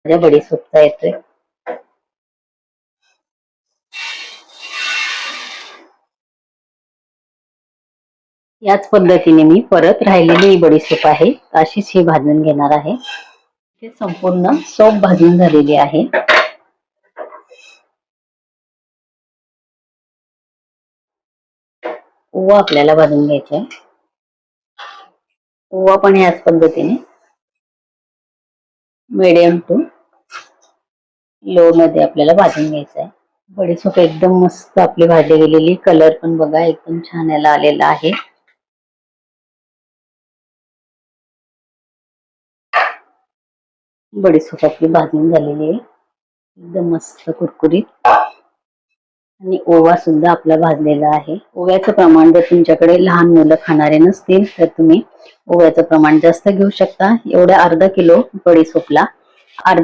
बडीशोपचा येतोय. याच पद्धतीने मी परत राहिलेली बडीशोप आहे अशीच ही भाजून घेणार आहे. ते संपूर्ण सोप भाजून झालेली आहे. ओवा आपल्याला भाजून घ्यायचा आहे. ओवा पण याच पद्धतीने मीडियम टू लो मध्ये आपल्याला भाजून घ्यायचा आहे. बडीशोप एकदम मस्त आपली भाजी गेलेली. कलर पण बघा एकदम छान याला आलेला आहे. बडीशोप आपली भाजून झालेली आहे एकदम मस्त कुरकुरीत. आणि ओवा सुद्धा आपला भाजलेला आहे. ओव्याचं प्रमाण जर तुमच्याकडे लहान मुलं खाणारे नसतील तर तुम्ही ओव्याचं प्रमाण जास्त घेऊ शकता. एवढ्या अर्धा किलो बडीशोपला अर्धी